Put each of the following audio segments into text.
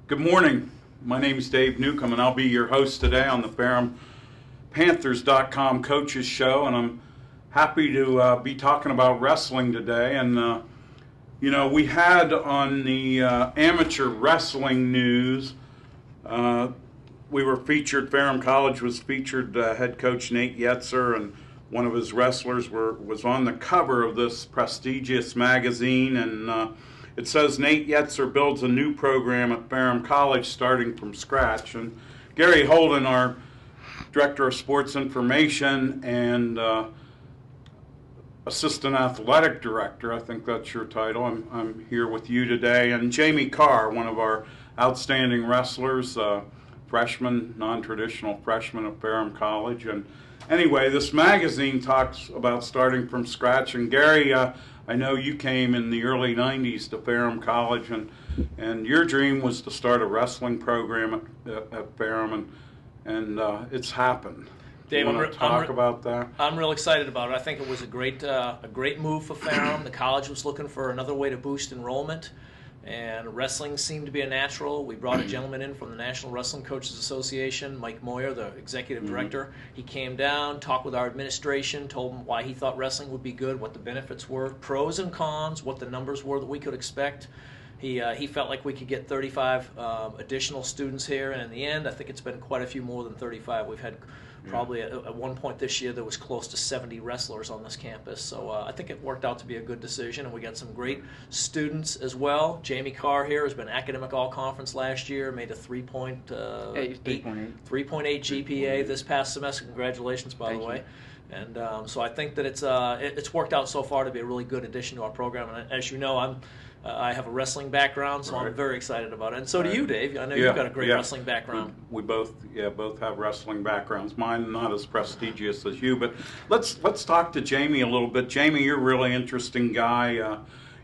Good morning. My name is Dave Newcombe, and I'll be your host today on the Panthers.com Coaches Show, and I'm happy to be talking about wrestling today. And we had on the amateur wrestling news, we were featured. Ferrum College was featured. Head coach Nate Yetzer and one of his wrestlers was on the cover of this prestigious magazine, and it says Nate Yetzer builds a new program at Ferrum College starting from scratch. And Gary Holden, our Director of Sports Information and Assistant Athletic Director, I think that's your title, I'm here with you today, and Jamie Carr, one of our outstanding wrestlers, freshman, non-traditional freshman at Ferrum College. And anyway, this magazine talks about starting from scratch, and Gary, I know you came in the early 90s to Ferrum College, and your dream was to start a wrestling program at Ferrum, and it's happened. Dave, you want to talk about that? I'm real excited about it. I think it was a great move for Ferrum. The college was looking for another way to boost enrollment, and wrestling seemed to be a natural. We brought a gentleman in from the National Wrestling Coaches Association, Mike Moyer, the executive director. He came down, talked with our administration, told them why he thought wrestling would be good, what the benefits were, pros and cons, what the numbers were that we could expect. He felt like we could get 35 additional students here, and in the end, I think it's been quite a few more than 35. We've had probably at one point this year there was close to 70 wrestlers on this campus, so I think it worked out to be a good decision, and we got some great students as well. Jamie Carr here has been academic all-conference last year, made a 3.8 GPA this past semester. Congratulations, by the way. And so I think that it's worked out so far to be a really good addition to our program. And as you know, I have a wrestling background, so I'm very excited about it. And so do you, Dave. I know you've got a great wrestling background. We both have wrestling backgrounds. Mine not as prestigious as you, but let's talk to Jamie a little bit. Jamie, you're a really interesting guy.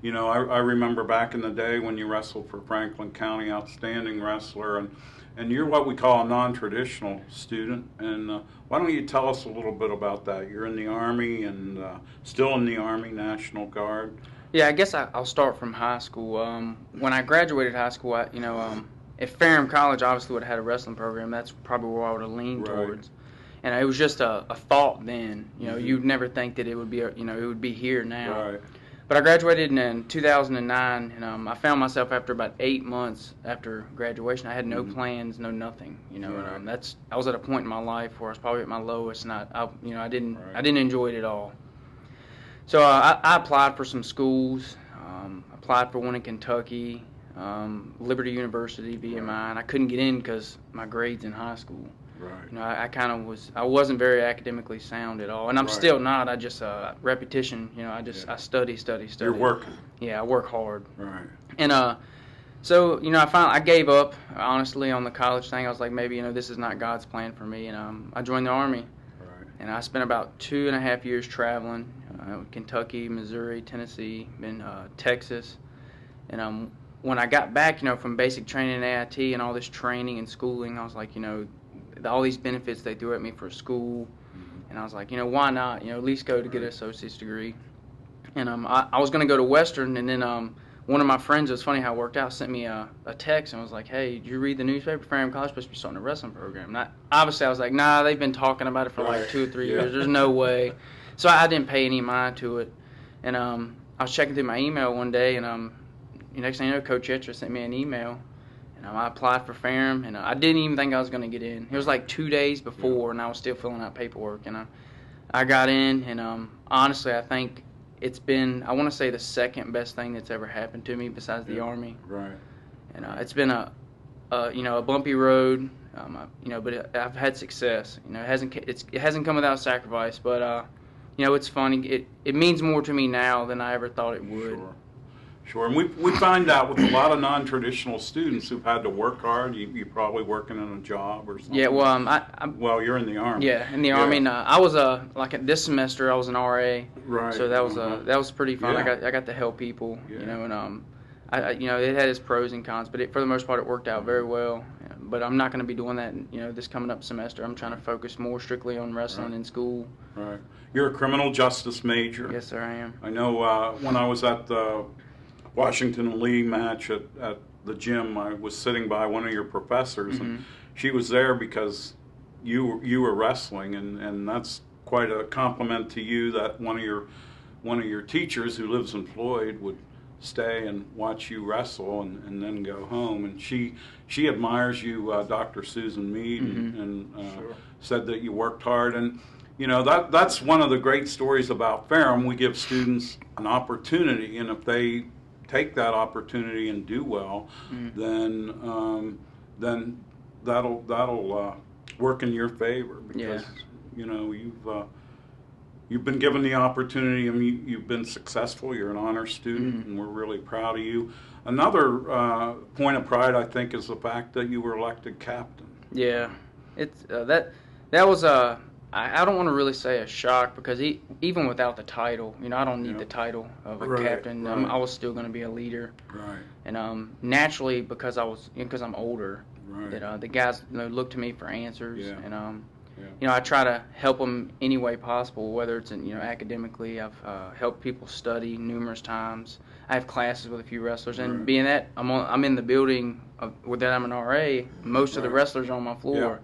I remember back in the day when you wrestled for Franklin County, outstanding wrestler, and you're what we call a non-traditional student. And why don't you tell us a little bit about that? You're in the Army and still in the Army, National Guard. Yeah, I guess I'll start from high school. When I graduated high school, if Ferrum College obviously would have had a wrestling program, that's probably where I would have leaned towards. And it was just a thought then. You'd never think that it would be, it would be here now. Right. But I graduated in 2009, and I found myself after about 8 months after graduation, I had no plans, no nothing. And I was at a point in my life where I was probably at my lowest, and I didn't enjoy it at all. So I applied for some schools, applied for one in Kentucky, Liberty University, VMI, and I couldn't get in because my grades in high school. Right. I wasn't very academically sound at all, and I'm still not. I just repetition. I study. You're working. Yeah, I work hard. Right. And so I gave up honestly on the college thing. I was like, maybe this is not God's plan for me, and I joined the Army. Right. And I spent about 2.5 years traveling. Kentucky, Missouri, Tennessee, then Texas. And when I got back, from basic training in AIT and all this training and schooling, I was like, all these benefits they threw at me for school. And I was like, why not? At least go to get an associate's degree. And I was going to go to Western, and then one of my friends, it was funny how it worked out, sent me a text and was like, hey, did you read the newspaper? Ferrum College supposed to be starting a wrestling program. And obviously, I was like, nah, they've been talking about it for like 2 or 3 years. There's no way. So I didn't pay any mind to it. And I was checking through my email one day, and next thing you know, Coach Yetzer sent me an email. And I applied for Ferrum, and I didn't even think I was going to get in. It was like 2 days before, and I was still filling out paperwork. And I got in, and honestly, I think it's been, I want to say, the second best thing that's ever happened to me besides the Army. Right. And it's been a bumpy road, but I've had success. It hasn't come without sacrifice, but it's funny. It means more to me now than I ever thought it would. Sure. And we find out with a lot of non-traditional students who've had to work hard. You're probably working in a job or something. Yeah. Well, well, you're in the Army. Yeah, in the Army. And I was this semester I was an RA. Right. So that was pretty fun. Yeah. I got to help people. And it had its pros and cons, but for the most part it worked out very well. But I'm not going to be doing that, this coming up semester. I'm trying to focus more strictly on wrestling in school. Right. You're a criminal justice major. Yes, sir, I am. I know when I was at the Washington and Lee match at the gym, I was sitting by one of your professors, Mm-hmm. and she was there because you were wrestling, and that's quite a compliment to you that one of your teachers who lives in Floyd would stay and watch you wrestle and then go home. And she admires you, Dr. Susan Mead, Mm-hmm. and Sure. said that you worked hard. And you know, that's one of the great stories about Ferrum. We give students an opportunity, and if they take that opportunity and do well, then that'll work in your favor, because you know, you've been given the opportunity, and you've been successful. You're an honor student, and we're really proud of you. Another point of pride, I think, is the fact that you were elected captain. Yeah, it's that was I don't want to really say a shock, because even without the title, you know, I don't need the title of a captain. Right. I was still going to be a leader. Right. And naturally, because I'm older, Right. that the guys, you know, look to me for answers. Yeah. And Yeah. you know, I try to help them any way possible, whether it's in, you know, academically. I've helped people study numerous times. I have classes with a few wrestlers, and Right. being that I'm in the building with that I'm an RA, most of the Right. wrestlers are on my floor.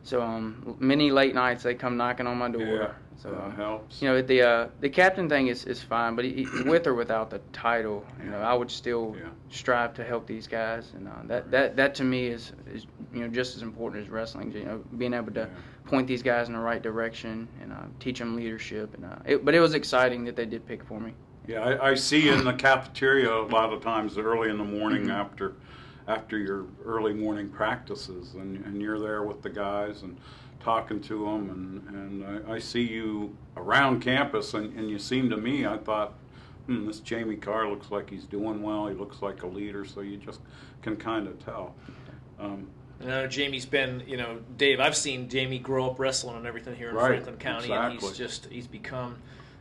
So many late nights they come knocking on my door. Yeah. So That helps. you know, the captain thing is fine, but with or without the title, you know, I would still strive to help these guys, and that to me is you know, just as important as wrestling. You know, being able to point these guys in the right direction and teach them leadership. And but it was exciting that they did pick for me. Yeah, I see you in the cafeteria a lot of times early in the morning after your early morning practices, and you're there with the guys and talking to them, and I see you around campus, and you seem to me, I thought, this Jamie Carr looks like he's doing well, he looks like a leader, so you just can kind of tell. You know, Jamie's been, you know, Dave, I've seen Jamie grow up wrestling and everything here in Franklin County, and he's become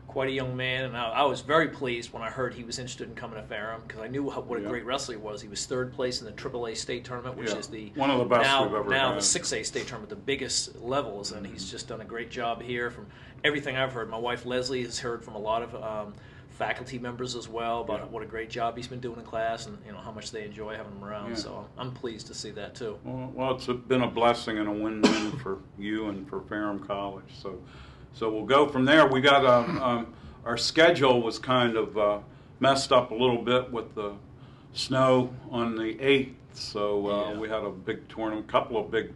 quite a young man, and I was very pleased when I heard he was interested in coming to Ferrum, because I knew what a great wrestler he was. He was third place in the AAA state tournament, which is one of the best we've ever now had. the 6A state tournament, the biggest levels, and he's just done a great job here. From everything I've heard, my wife Leslie has heard from a lot of faculty members as well about what a great job he's been doing in class, and you know how much they enjoy having him around. So I'm pleased to see that too. Well, it's been a blessing and a win-win for you and for Ferrum College. So we'll go from there. We got our schedule was kind of messed up a little bit with the snow on the 8th. So we had a big tournament, couple of big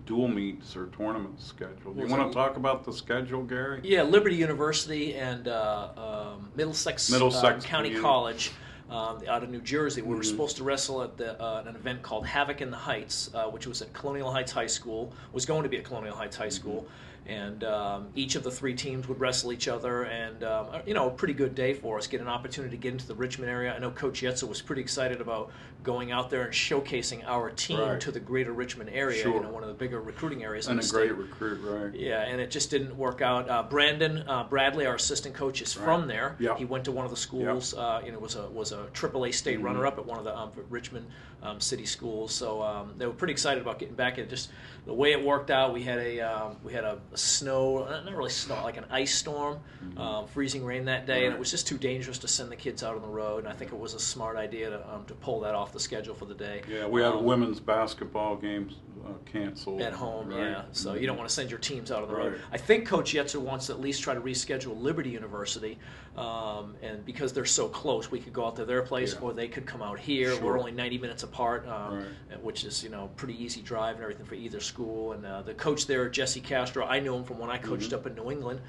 dual meets or tournaments scheduled. You want to talk about the schedule, Gary? Yeah, Liberty University and Middlesex County College out of New Jersey. We were supposed to wrestle at an event called Havoc in the Heights, which was at Colonial Heights High School, was going to be at Colonial Heights High School. And each of the three teams would wrestle each other, and you know, a pretty good day for us. Get an opportunity to get into the Richmond area. I know Coach Yetzel was pretty excited about going out there and showcasing our team to the greater Richmond area. You know, one of the bigger recruiting areas in the state. And a great recruit, right? Yeah, and it just didn't work out. Brandon Bradley, our assistant coach, is from there. He went to one of the schools. You know, was a AAA state runner-up at one of the Richmond city schools. So they were pretty excited about getting back. And just the way it worked out, we had a snow, not really snow, like an ice storm, freezing rain that day, and it was just too dangerous to send the kids out on the road. And I think it was a smart idea to pull that off the schedule for the day. Yeah, we had women's basketball games canceled at home. Right. So you don't want to send your teams out on the road. I think Coach Yetzer wants to at least try to reschedule Liberty University, and because they're so close, we could go out to their place, or they could come out here. We're only 90 minutes apart, which is, you know, pretty easy drive and everything for either school. And the coach there, Jesse Castro, I knew him from when I coached up in New England.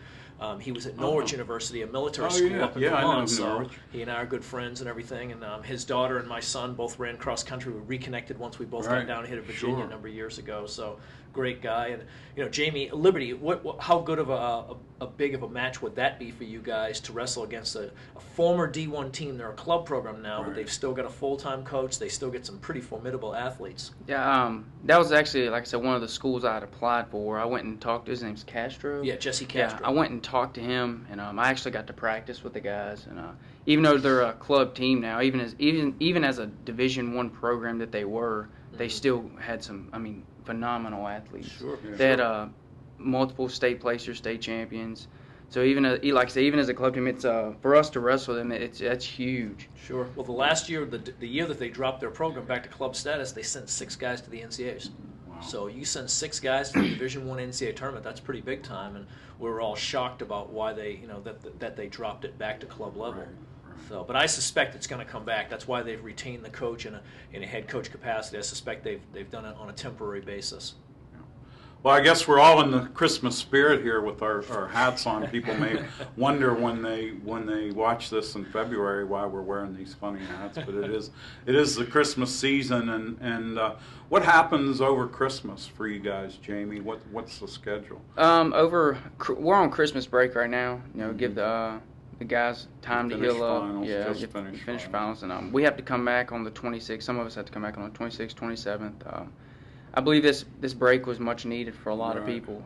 He was at Norwich University, a military school up in Vermont. So he and I are good friends and everything. And his daughter and my son both ran cross country. We reconnected once we both got down and hit Virginia a number of years ago. So great guy. And you know, Jamie, Liberty, how good of a big of a match would that be for you guys to wrestle against a former D1 team? They're a club program now, but they've still got a full-time coach. They still get some pretty formidable athletes. Yeah, that was actually, like I said, one of the schools I had applied for. I went and talked to, his name's Castro. Yeah, Jesse Castro. Yeah, I went and talked to him, and I actually got to practice with the guys. And even though they're a club team now, even as a Division I program that they were, they still had some, phenomenal athletes. They had multiple state placers, state champions. So like I say, even as a club team, it's for us to wrestle them, that's huge. Sure. Well, the last year, the year that they dropped their program back to club status, they sent 6 guys to the NCAAs. Wow. So you send 6 guys to the Division I NCAA tournament. That's pretty big time, and we were all shocked about why they, that they dropped it back to club level. Right. So, but I suspect it's going to come back. That's why they've retained the coach in a head coach capacity. I suspect they've done it on a temporary basis. Well, I guess we're all in the Christmas spirit here with our hats on. People may wonder when they watch this in February why we're wearing these funny hats, but it is the Christmas season. And what happens over Christmas for you guys, Jamie? What's the schedule? We're on Christmas break right now. Give the guys time to heal up. Finals, finish finals, and we have to come back on the 26th. Some of us have to come back on the 26th, 27th. I believe this break was much needed for a lot of people.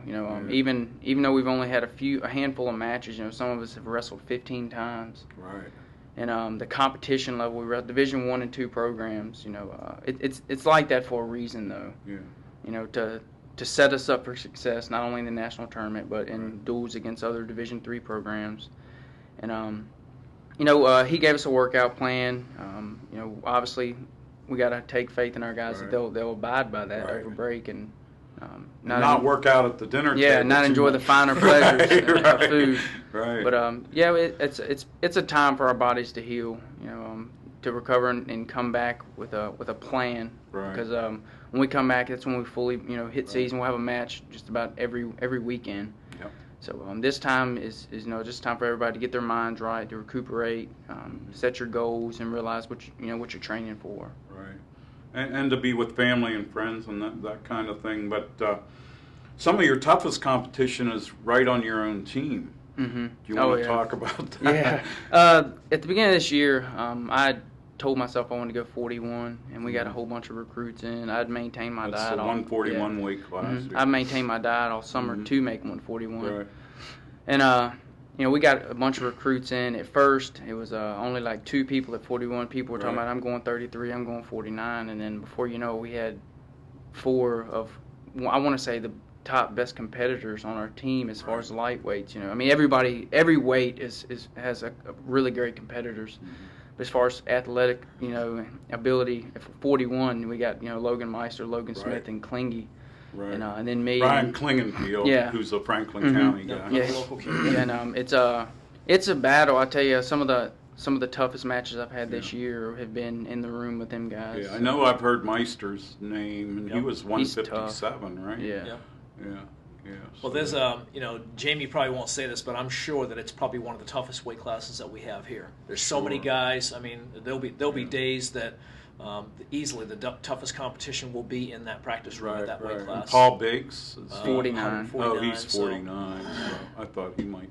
Even though we've only had a handful of matches, some of us have wrestled 15 times. Right. And the competition level, we were Division I and II programs. It's like that for a reason, though. Yeah. To set us up for success, not only in the national tournament but in duels against other Division III programs. And he gave us a workout plan. Obviously, we got to take faith in our guys that they'll abide by that over break and not work out at the dinner table. Yeah, not enjoy the finer pleasures of food. Right. But it's a time for our bodies to heal. To recover and come back with a plan. Right. Because when we come back, that's when we fully hit season. We'll have a match just about every weekend. Yep. So this time is just time for everybody to get their minds right, to recuperate, set your goals, and realize what you're training for. Right, and to be with family and friends and that kind of thing. But some of your toughest competition is right on your own team. Mm-hmm. Do you want to talk about that? Yeah. At the beginning of this year, I told myself I wanted to go 41, and we got a whole bunch of recruits in. I'd maintained my diet. That's the 141 weight class. Mm-hmm. I maintained my diet all summer to make 141. Right. And we got a bunch of recruits in. At first, it was only like 2 people at 41. People were talking about, I'm going 33, I'm going 49. And then before you know it, we had 4 of, I want to say, the top best competitors on our team as far as lightweights. Every weight has a really great competitors. Mm-hmm. But as far as athletic, ability, at 41, we got, Logan Meister, Logan Smith, and Klinge. Right. And then me. Brian Klingenfield, who's a Franklin County guy. Yeah. Local community. And it's a battle. I tell you, some of the toughest matches I've had this year have been in the room with them guys. Yeah, I know. I've heard Meister's name, and he was 157, right? Yeah. Well, there's Jamie probably won't say this, but I'm sure that it's probably one of the toughest weight classes that we have here. There's so many guys. I mean, there'll be days that easily the toughest competition will be in that practice room at that weight class. And Paul Biggs is 49. Oh, he's 49. So I thought he might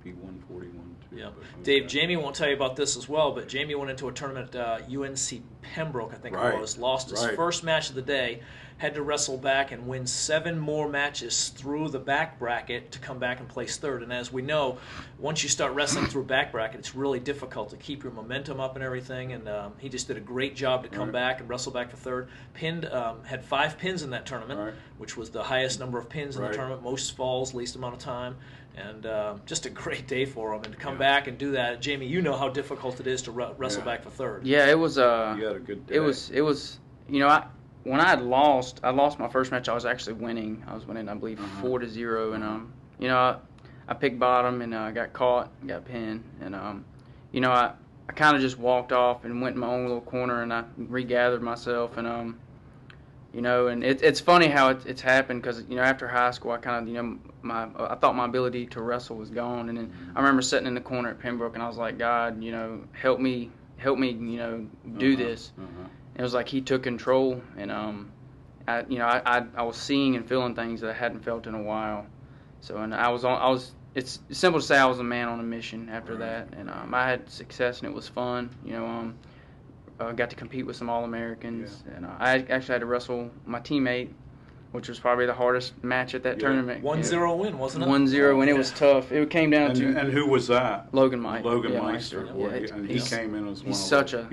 be 141 too. Yeah. But, Dave, Jamie won't tell you about this as well, but Jamie went into a tournament at UNC Pembroke, I think it was, lost his first match of the day, had to wrestle back and win 7 more matches through the back bracket to come back and place third. And as we know, once you start wrestling through back bracket, it's really difficult to keep your momentum up and everything. And he just did a great job to come back and wrestle back for third. Had 5 pins in that tournament, which was the highest number of pins in the tournament, most falls, least amount of time. And just a great day for him. And to come back and do that, Jamie, you know how difficult it is to wrestle back for third. Yeah, it was. You had a good day. It was. When I lost my first match. I was actually winning. I was winning, I believe, 4-0, and I picked bottom and I got caught, got pinned, and I kind of just walked off and went in my own little corner, and I regathered myself, and and it's funny how it's happened, because after high school I kind of I thought my ability to wrestle was gone, and then I remember sitting in the corner at Pembroke and I was like, God, help me, do this. It was like he took control, and I was seeing and feeling things that I hadn't felt in a while. So, and it's simple to say I was a man on a mission after that, and I had success and it was fun. Got to compete with some All-Americans, and I actually had to wrestle my teammate, which was probably the hardest match at that tournament. 1-0 win, wasn't it? 1-0 win. It was tough. It came down to. And who was that? Logan Meister. Logan Meister. And he came in as one. He's such a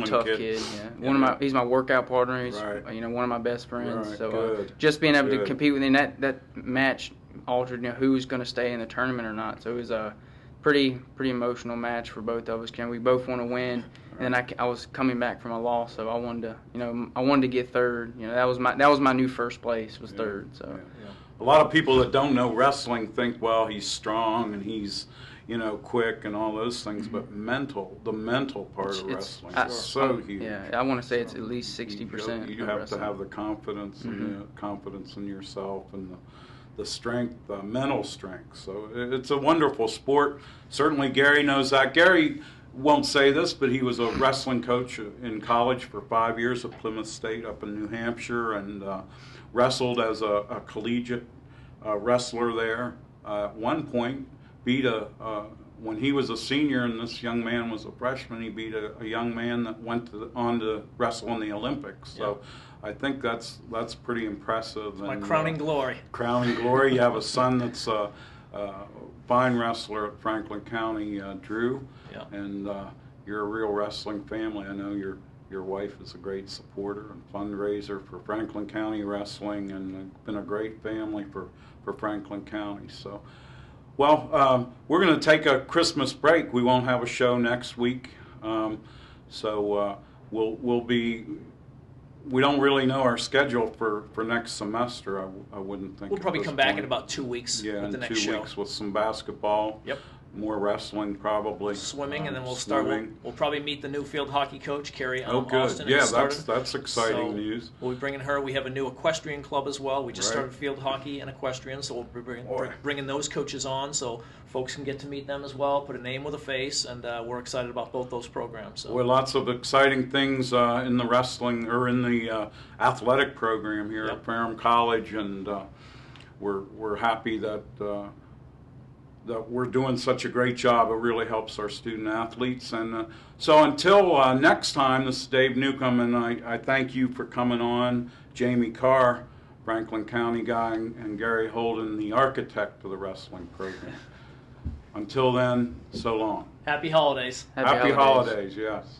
tough kid. Yeah. He's my workout partner. He's one of my best friends. Right. So Good. just being able to compete with him, that match altered, who was going to stay in the tournament or not. So it was a pretty emotional match for both of us. We both want to win, and then I was coming back from a loss, so I wanted to get third. That was my new first place, was third. So a lot of people that don't know wrestling think, well, he's strong and he's quick and all those things, but the mental part of wrestling is so huge. Yeah, I want to say it's at least 60%. You have to have the confidence and the confidence in yourself and the strength, the mental strength. So it's a wonderful sport. Certainly Gary knows that. Gary won't say this, but he was a wrestling coach in college for 5 years at Plymouth State up in New Hampshire, and wrestled as a collegiate wrestler there. At one point, beat when he was a senior and this young man was a freshman, he beat a young man that went on to wrestle in the Olympics. So I think that's pretty impressive. My crowning glory. Crowning glory. You have a son that's a fine wrestler at Franklin County, Drew, and you're a real wrestling family. I know your wife is a great supporter and fundraiser for Franklin County wrestling, and been a great family for Franklin County. So. Well, we're going to take a Christmas break. We won't have a show next week, so we'll be. We don't really know our schedule for next semester. I wouldn't think. We'll probably come back in about 2 weeks with the next show. Yeah, in 2 weeks with some basketball. Yep. More wrestling, probably. Swimming, and then we'll start. We'll probably meet the new field hockey coach, Carrie Austin. Yeah, that's exciting news. We'll be bringing her. We have a new equestrian club as well. We just started field hockey and equestrian, so we'll be bringing those coaches on, so folks can get to meet them as well, put a name with a face, and we're excited about both those programs. So. Well, lots of exciting things in the wrestling or in the athletic program here at Ferrum College, and we're happy that we're doing such a great job. It really helps our student athletes. And so until next time, this is Dave Newcombe, and I thank you for coming on. Jamie Carr, Franklin County guy, and Gary Holden, the architect of the wrestling program. Until then, so long. Happy holidays. Happy holidays, yes.